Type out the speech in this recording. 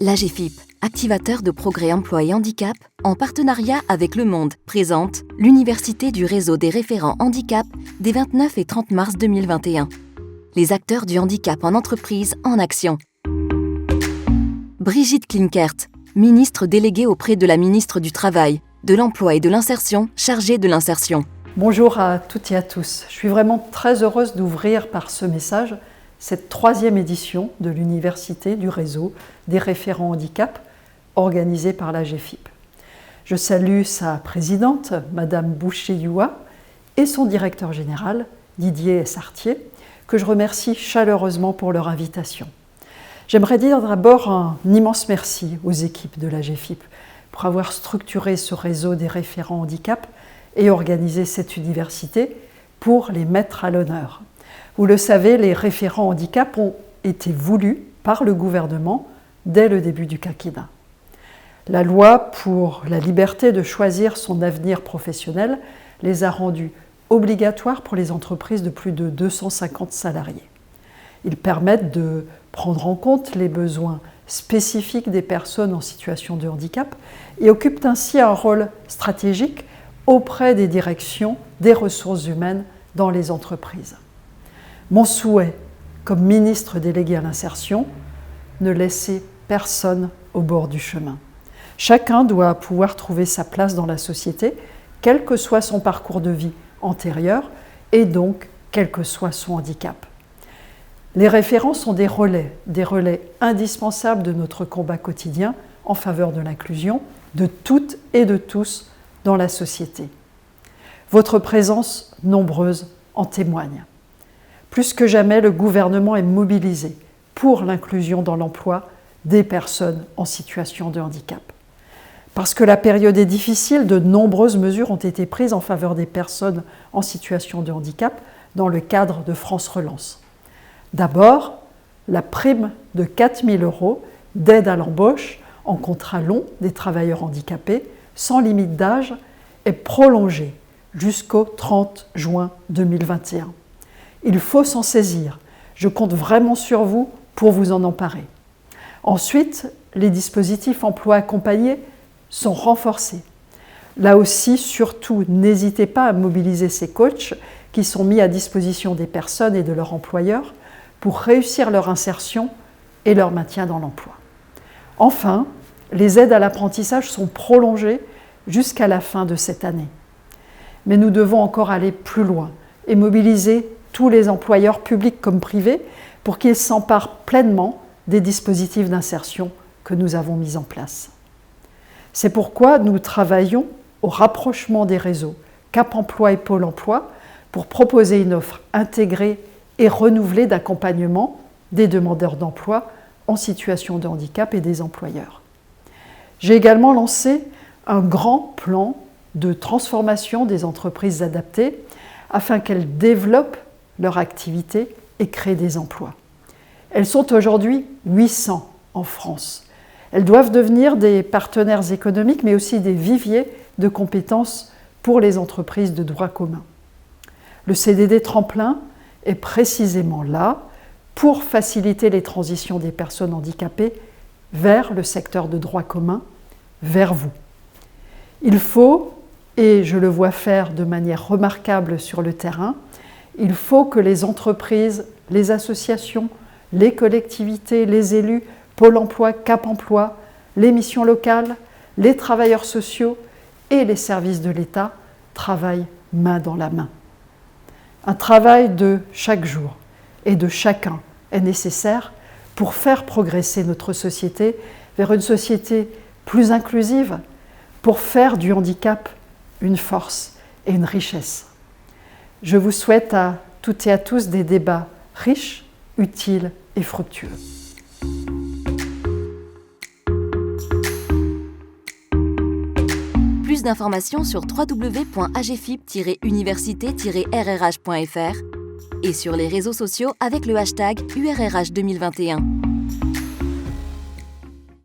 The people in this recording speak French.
L'AGEFIP, activateur de progrès emploi et handicap, en partenariat avec Le Monde, présente l'Université du réseau des référents handicap des 29 et 30 mars 2021. Les acteurs du handicap en entreprise en action. Brigitte Klinkert, ministre déléguée auprès de la ministre du Travail, de l'Emploi et de l'Insertion, chargée de l'insertion. Bonjour à toutes et à tous. Je suis vraiment très heureuse d'ouvrir par ce message cette 3e édition de l'Université du réseau des référents handicap organisée par l'AGEFIP. Je salue sa présidente, Madame Boucher-Youa, et son directeur général, Didier Sartier, que je remercie chaleureusement pour leur invitation. J'aimerais dire d'abord un immense merci aux équipes de l'AGEFIP pour avoir structuré ce réseau des référents handicap et organisé cette université pour les mettre à l'honneur. Vous le savez, les référents handicap ont été voulus par le gouvernement dès le début du quinquennat. La loi pour la liberté de choisir son avenir professionnel les a rendus obligatoires pour les entreprises de plus de 250 salariés. Ils permettent de prendre en compte les besoins spécifiques des personnes en situation de handicap et occupent ainsi un rôle stratégique auprès des directions des ressources humaines dans les entreprises. Mon souhait, comme ministre délégué à l'insertion, ne laisser personne au bord du chemin. Chacun doit pouvoir trouver sa place dans la société, quel que soit son parcours de vie antérieur et donc quel que soit son handicap. Les référents sont des relais indispensables de notre combat quotidien en faveur de l'inclusion de toutes et de tous dans la société. Votre présence nombreuse en témoigne. Plus que jamais, le gouvernement est mobilisé pour l'inclusion dans l'emploi des personnes en situation de handicap. Parce que la période est difficile, de nombreuses mesures ont été prises en faveur des personnes en situation de handicap dans le cadre de France Relance. D'abord, la prime de 4 000 € d'aide à l'embauche en contrat long des travailleurs handicapés, sans limite d'âge, est prolongée jusqu'au 30 juin 2021. Il faut s'en saisir. Je compte vraiment sur vous pour vous en emparer. Ensuite, les dispositifs emploi accompagnés sont renforcés. Là aussi, surtout, n'hésitez pas à mobiliser ces coachs qui sont mis à disposition des personnes et de leurs employeurs pour réussir leur insertion et leur maintien dans l'emploi. Enfin, les aides à l'apprentissage sont prolongées jusqu'à la fin de cette année. Mais nous devons encore aller plus loin et mobiliser tous les employeurs publics comme privés pour qu'ils s'emparent pleinement des dispositifs d'insertion que nous avons mis en place. C'est pourquoi nous travaillons au rapprochement des réseaux Cap Emploi et Pôle Emploi pour proposer une offre intégrée et renouvelée d'accompagnement des demandeurs d'emploi en situation de handicap et des employeurs. J'ai également lancé un grand plan de transformation des entreprises adaptées afin qu'elles développent leur activité et créent des emplois. Elles sont aujourd'hui 800 en France. Elles doivent devenir des partenaires économiques, mais aussi des viviers de compétences pour les entreprises de droit commun. Le CDD Tremplin est précisément là pour faciliter les transitions des personnes handicapées vers le secteur de droit commun, vers vous. Il faut, et je le vois faire de manière remarquable sur le terrain, il faut que les entreprises, les associations, les collectivités, les élus, Pôle Emploi, Cap Emploi, les missions locales, les travailleurs sociaux et les services de l'État travaillent main dans la main. Un travail de chaque jour et de chacun est nécessaire pour faire progresser notre société vers une société plus inclusive, pour faire du handicap une force et une richesse. Je vous souhaite à toutes et à tous des débats riches, utiles et fructueux. Plus d'informations sur www.agefip-université-rrh.fr et sur les réseaux sociaux avec le hashtag URRH 2021.